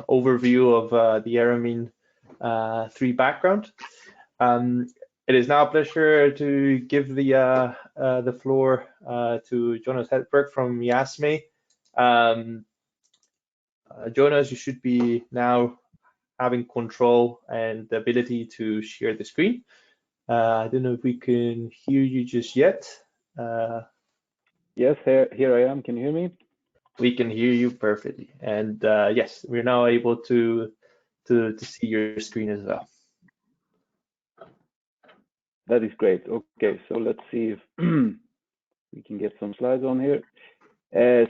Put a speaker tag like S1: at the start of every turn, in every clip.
S1: overview of the ERAMIN 3 background. It is now a pleasure to give the floor to Jonas Hedberg from EASME. Jonas, you should be now having control and the ability to share the screen. I don't know if we can hear you just yet.
S2: Yes, here I am. Can you hear me?
S1: We can hear you perfectly, and yes, we're now able to see your screen as well.
S2: That is great. Okay, so let's see if we can get some slides on here.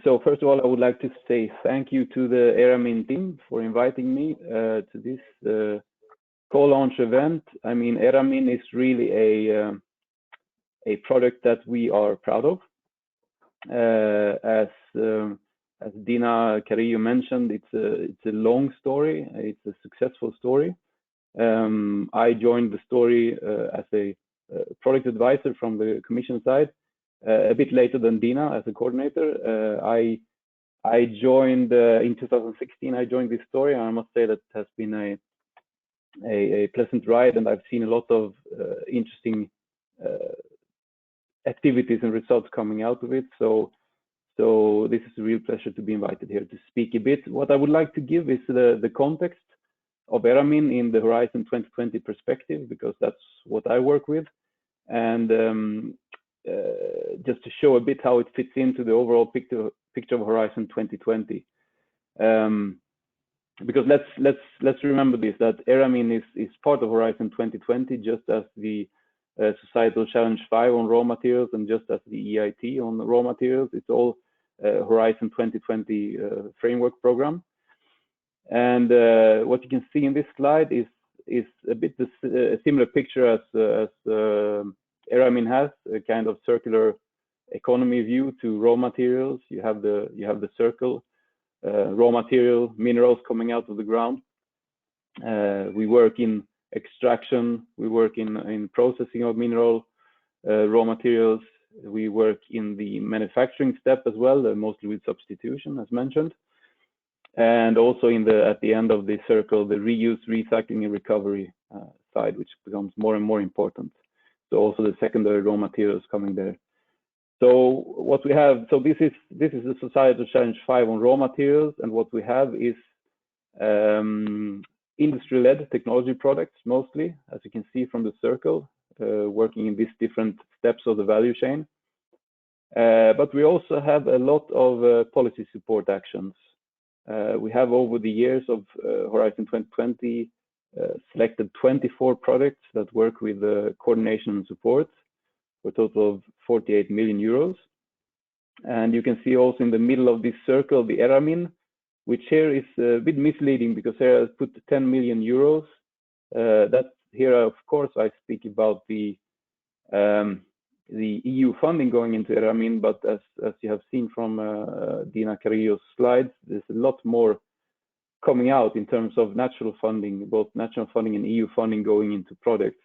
S2: So first of all, I would like to say thank you to the ERAMIN team for inviting me to this co-launch event. I mean, ERAMIN is really a product that we are proud of. As Dina Carrillo mentioned, it's a long story. It's a successful story. I joined the story as a product advisor from the Commission side a bit later than Dina as a coordinator. I joined in 2016. I joined this story, and I must say that it has been a pleasant ride, and I've seen a lot of interesting activities and results coming out of it. So this is a real pleasure to be invited here to speak a bit. What I would like to give is the context of ERAMIN in the Horizon 2020 perspective, because that's what I work with, and just to show a bit how it fits into the overall picture of Horizon 2020. Because let's remember this, that ERAMIN is part of Horizon 2020, just as the Societal Challenge 5 on raw materials and just as the EIT on raw materials. It's all Horizon 2020 framework program. And what you can see in this slide is a bit a similar picture as ERAMIN has, a kind of circular economy view to raw materials. You have the circle, raw material, minerals coming out of the ground. We work in extraction, we work in processing of mineral raw materials. We work in the manufacturing step as well, mostly with substitution, as mentioned. And also at the end of the circle, the reuse, recycling, and recovery side, which becomes more and more important. So also the secondary raw materials coming there. So what we have, so this is the Societal Challenge 5 on raw materials, and what we have is industry-led technology products mostly, as you can see from the circle, working in these different steps of the value chain. But we also have a lot of policy support actions. We have over the years of Horizon 2020 selected 24 products that work with coordination and support for a total of 48 million euros. And you can see also in the middle of this circle, the ERAMIN, which here is a bit misleading because here I put 10 million euros. That here, of course, I speak about the EU funding going into ERAMIN, but as you have seen from Dina Carrillo's slides, there's a lot more coming out in terms of national funding, both national funding and EU funding going into products.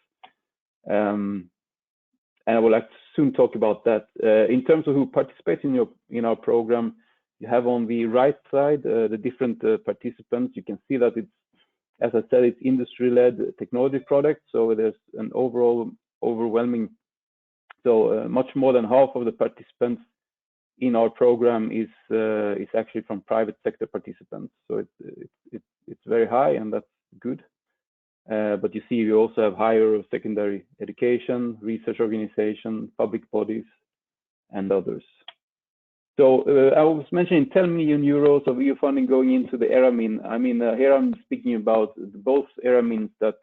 S2: And I would like to soon talk about that. In terms of who participates in our program, you have on the right side the different participants. You can see that it's, as I said, it's industry-led technology products. So there's an overwhelming, so much more than half of the participants in our program is actually from private sector participants. So it's very high, and that's good. But you see, we also have higher or secondary education, research organization, public bodies, and others. So I was mentioning 10 million euros of EU funding going into the ERAMIN. I mean, here I'm speaking about both ERAMINs that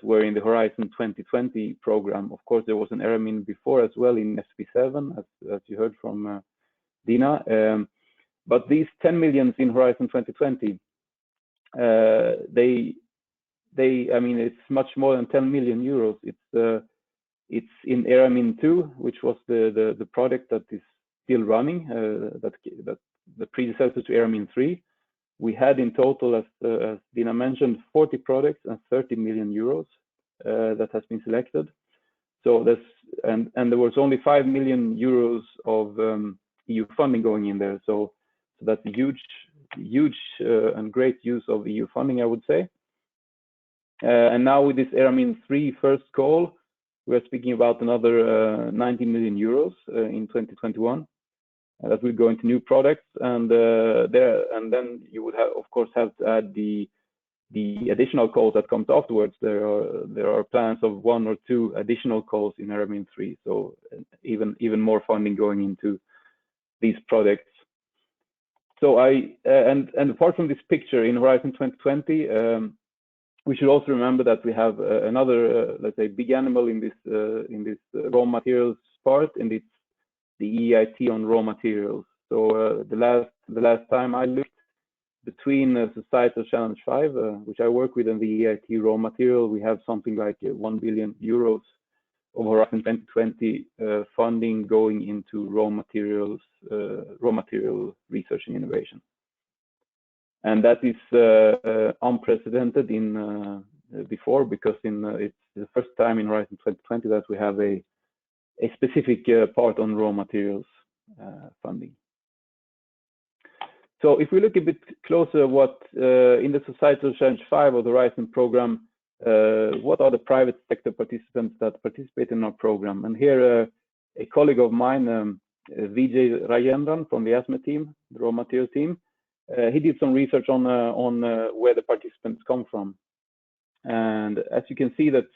S2: were in the Horizon 2020 program. Of course, there was an ERAMIN before as well in FP7, as you heard from Dina. But these 10 millions in Horizon 2020, I mean, it's much more than 10 million euros. It's in ERAMIN 2, which was the product that is still running, that the predecessor to ERAMIN 3. We had in total, as Dina mentioned, 40 products and 30 million euros that has been selected. So and there was only 5 million euros of EU funding going in there. So that's a huge huge and great use of EU funding, I would say. And now with this ERAMIN 3 first call, we're speaking about another 90 million euros in 2021 that will go into new products, and then you would of course have to add the additional calls that comes afterwards. There are plans of 1 or 2 additional calls in ERAMIN 3, so even more funding going into these products. So and apart from this picture in Horizon 2020, we should also remember that we have another, let's say, big animal in this raw materials part, and it's the EIT on raw materials. So the last time I looked, between Societal Challenge 5, which I work with, and the EIT raw material, we have something like 1 billion euros of Horizon 2020 funding going into raw material research and innovation. And that is unprecedented in before, because it's the first time in Horizon 2020 that we have a specific part on raw materials funding. So if we look a bit closer, what in the Societal Challenge 5 of the Horizon program, what are the private sector participants that participate in our program? And here, a colleague of mine, Vijay Rajendran from the EASME team, the raw material team, he did some research on where the participants come from. And as you can see, there's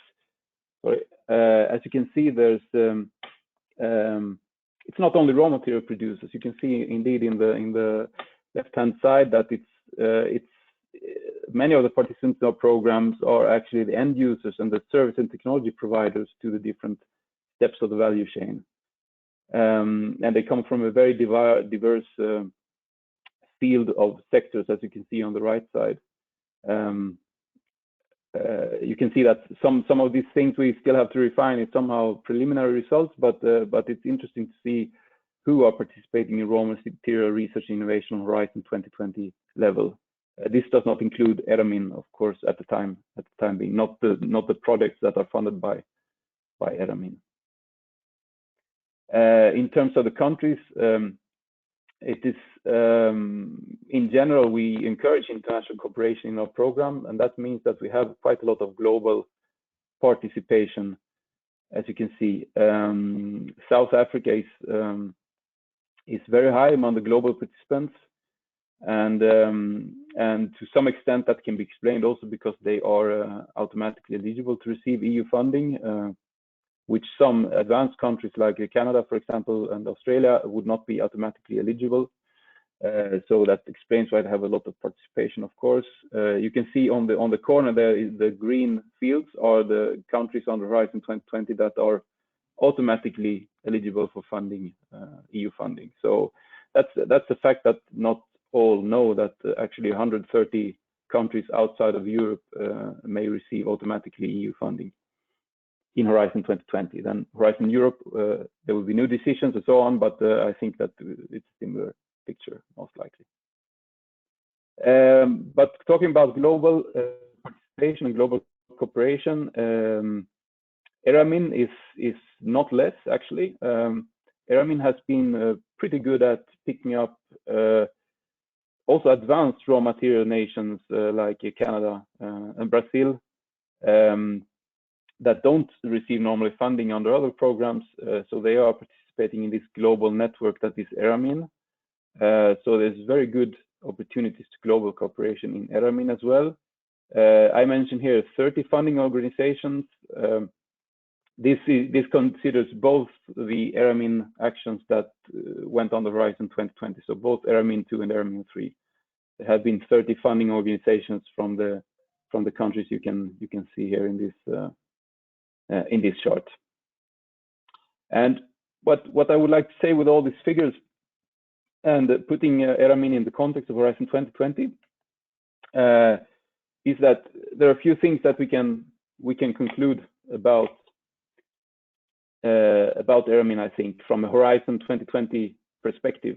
S2: it's not only raw material producers. You can see indeed in the left-hand side that it's many of the participants in our programs are actually the end users and the service and technology providers to the different steps of the value chain. And they come from a very diverse field of sectors, as you can see on the right side. You can see that some of these things we still have to refine. It's somehow preliminary results, but it's interesting to see who are participating in raw material research and innovation on Horizon 2020 level. This does not include ERAMIN, of course, at the time being, not the projects that are funded by ERAMIN. In terms of the countries, it is in general, we encourage international cooperation in our program, and that means that we have quite a lot of global participation. As you can see, South Africa is very high among the global participants, and to some extent that can be explained also because they are automatically eligible to receive EU funding, which some advanced countries like Canada, for example, and Australia would not be automatically eligible. So that explains why they have a lot of participation, of course. You can see on the corner there, the green fields are the countries on the Horizon 2020 that are automatically eligible for funding, EU funding. So that's the fact that not all know that actually 130 countries outside of Europe may receive automatically EU funding in Horizon 2020. Then Horizon Europe, there will be new decisions and so on, but I think that it's a similar picture, most likely. But talking about global participation and global cooperation, ERAMIN is not less, actually. ERAMIN has been pretty good at picking up also advanced raw material nations like Canada and Brazil, that don't receive normally funding under other programs, so they are participating in this global network that is ERAMIN. So there's very good opportunities to global cooperation in ERAMIN as well. I mentioned here 30 funding organizations. This considers both the ERAMIN actions that went on the Horizon 2020, so both ERAMIN 2 and ERAMIN 3. There have been 30 funding organizations from the countries you can see here in this chart. And what I would like to say with all these figures and putting ERAMIN in the context of Horizon 2020 is that there are a few things that we can conclude about ERAMIN, I think, from a Horizon 2020 perspective.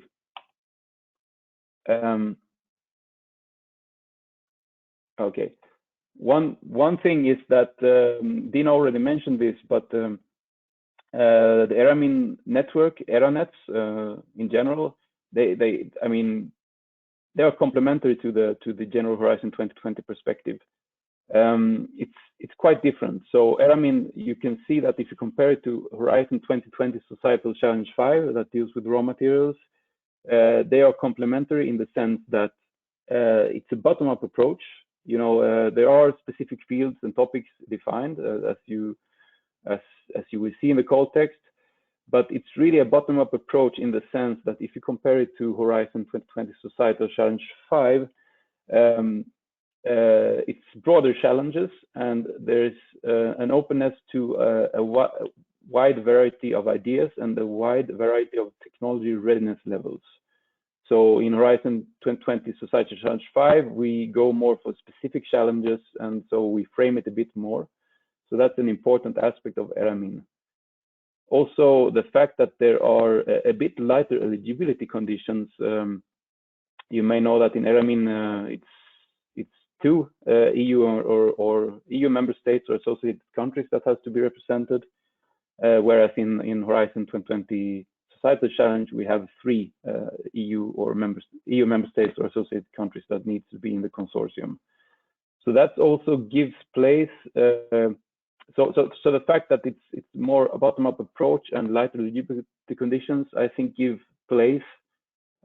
S2: Okay. One thing is that Dina already mentioned this, but the ERAMIN network, ERANETs in general, I mean, they are complementary to the general Horizon 2020 perspective. It's quite different. So ERAMIN, you can see that if you compare it to Horizon 2020 Societal Challenge 5 that deals with raw materials, they are complementary in the sense that it's a bottom-up approach. You know, there are specific fields and topics defined as you will see in the call text, but it's really a bottom-up approach in the sense that if you compare it to Horizon 2020 Societal Challenge 5, it's broader challenges, and there's an openness to a wide variety of ideas and a wide variety of technology readiness levels. So in Horizon 2020 Societal Challenge 5, we go more for specific challenges, and so we frame it a bit more. So that's an important aspect of ERAMIN. Also, the fact that there are a bit lighter eligibility conditions. You may know that in ERAMIN, it's 2 EU or EU member states or associated countries that has to be represented, whereas in Horizon 2020 Societal Challenge, we have 3 EU member states or associated countries that need to be in the consortium. So that also gives place. So the fact that it's more a bottom-up approach and lighter eligibility conditions, I think, give place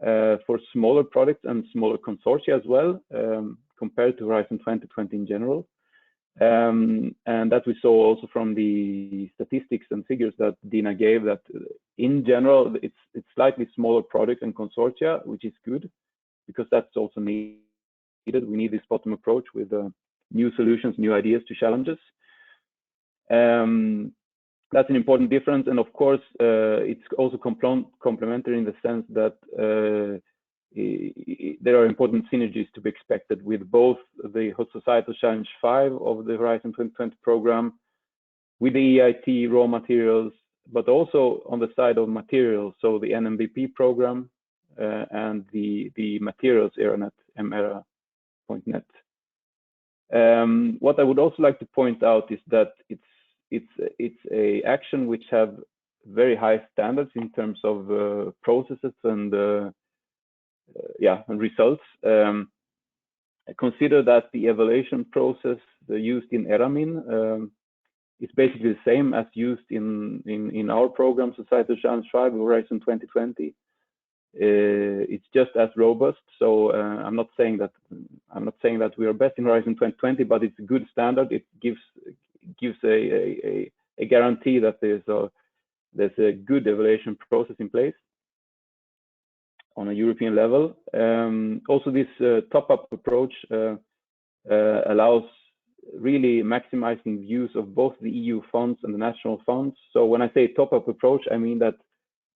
S2: for smaller products and smaller consortia as well, compared to Horizon 2020 in general. And that we saw also from the statistics and figures that Dina gave, that in general, it's slightly smaller products and consortia, which is good, because that's also needed. We need this bottom approach with new solutions, new ideas to challenges. That's an important difference. And of course, it's also complementary in the sense that there are important synergies to be expected with both the Societal Challenge 5 of the Horizon 2020 program, with the EIT raw materials, but also on the side of materials, so the NMBP program and the materials ERANET, MERA.net. What I would also like to point out is that it's a action which have very high standards in terms of processes and results. Consider that the evaluation process used in ERAMIN is basically the same as used in our program, Societal Challenge 5, Horizon 2020. It's just as robust. So I'm not saying that we are best in Horizon 2020, but it's a good standard. It gives a guarantee that there's a good evaluation process in place on a European level. Also, this top-up approach allows really maximizing the use of both the EU funds and the national funds. So when I say top-up approach, I mean that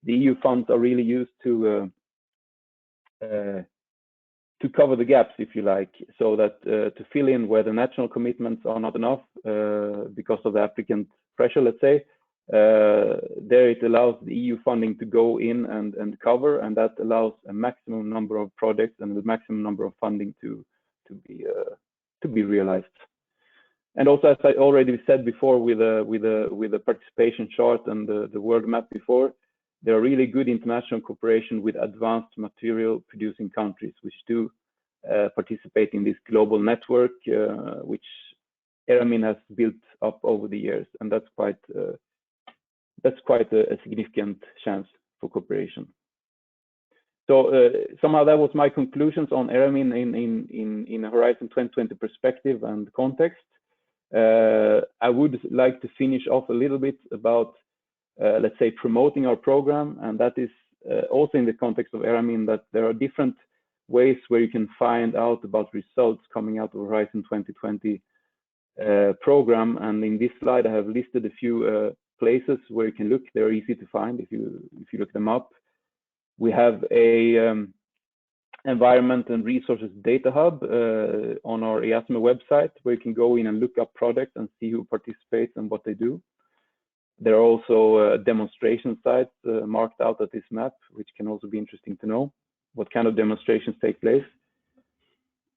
S2: the EU funds are really used to cover the gaps, if you like, so that to fill in where the national commitments are not enough because of the applicant pressure, let's say. There it allows the EU funding to go in and cover, and that allows a maximum number of projects and the maximum number of funding to be realized. And also, as I already said before, with the participation chart and the world map before, there are really good international cooperation with advanced material producing countries, which do participate in this global network, which ERAMIN has built up over the years, and that's quite a significant chance for cooperation. So somehow that was my conclusions on ERAMIN in a Horizon 2020 perspective and context. I would like to finish off a little bit about, let's say, promoting our program, and that is also in the context of ERAMIN, that there are different ways where you can find out about results coming out of Horizon 2020 program. And in this slide, I have listed a few places where you can look. They're easy to find if you look them up. We have a environment and resources data hub on our EASME website, where you can go in and look up products and see who participates and what they do. There are also demonstration sites marked out at this map, which can also be interesting to know what kind of demonstrations take place.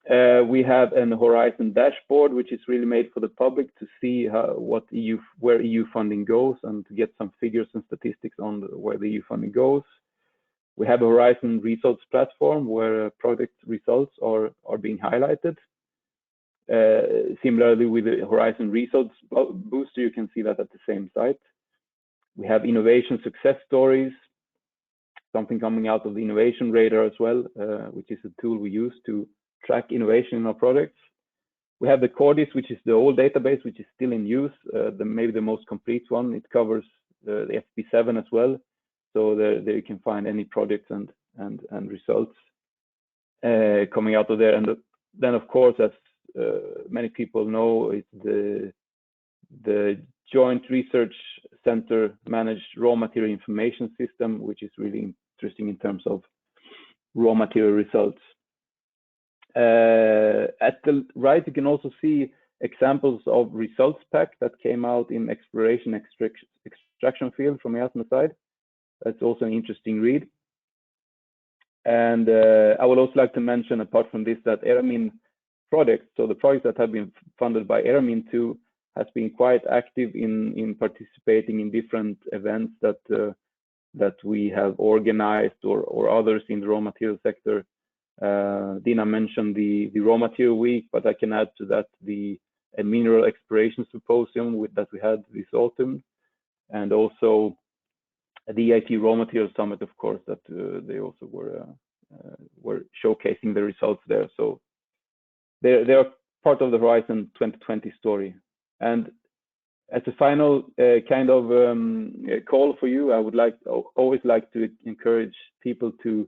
S2: We have an Horizon dashboard, which is really made for the public to see where EU funding goes and to get some figures and statistics on where the EU funding goes. We have a Horizon results platform where product results are being highlighted. Similarly with the Horizon Results Booster, you can see that at the same site. We have innovation success stories, something coming out of the innovation radar as well, which is a tool we use to track innovation in our products. We have the Cordis, which is the old database, which is still in use, maybe the most complete one. It covers the FP7 as well. So there you can find any projects and results coming out of there. And then, of course, as many people know, it's the Joint Research Center managed raw material information system, which is really interesting in terms of raw material results. At the right, you can also see examples of results pack that came out in exploration extraction field from EASME side. That's also an interesting read. And I would also like to mention, apart from this, that ERAMIN projects, so the projects that have been funded by ERAMIN 2, has been quite active in participating in different events that we have organized or others in the raw material sector. Dina mentioned the Raw Material Week, but I can add to that the Mineral Exploration Symposium that we had this autumn, and also the EIT Raw Material Summit, of course, that they also were showcasing the results there. So they are part of the Horizon 2020 story. And as a final kind of call for you, I would always like to encourage people to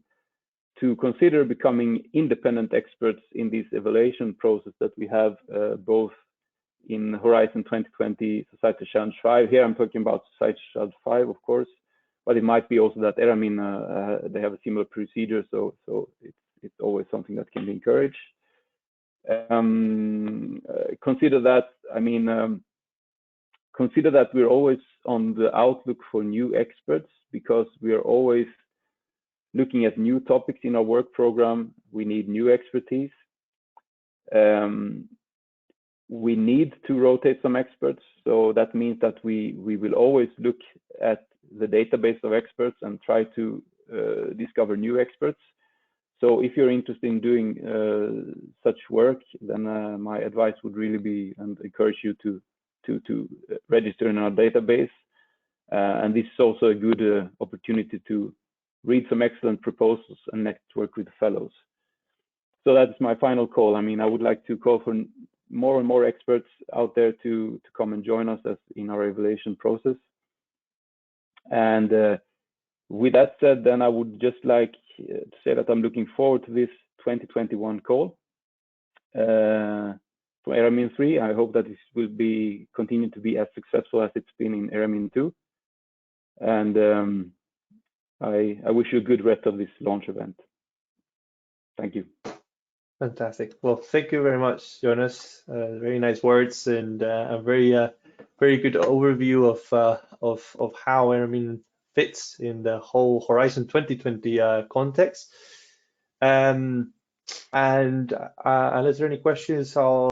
S2: consider becoming independent experts in this evaluation process that we have both in Horizon 2020 Society Challenge 5. Here I'm talking about Society Challenge 5, of course, but it might be also that ERAMIN, they have a similar procedure, so it's always something that can be encouraged. Consider that, consider that we're always on the outlook for new experts, because we are always looking at new topics in our work program. We need new expertise. We need to rotate some experts. So that means that we will always look at the database of experts and try to discover new experts. So if you're interested in doing such work, then my advice would really be, and encourage you to register in our database. And this is also a good opportunity to read some excellent proposals and network with fellows. So that's my final call. I would like to call for more and more experts out there to come and join us in our evaluation process. And with that said, then I would just like to say that I'm looking forward to this 2021 call for ERAMIN 3. I hope that this will continue to be as successful as it's been in ERAMIN 2. And I wish you a good rest of this launch event. Thank you.
S1: Fantastic. Well, thank you very much, Jonas. Very nice words and a very good overview of how ERAMIN fits in the whole Horizon 2020 context. And unless there are any questions, I'll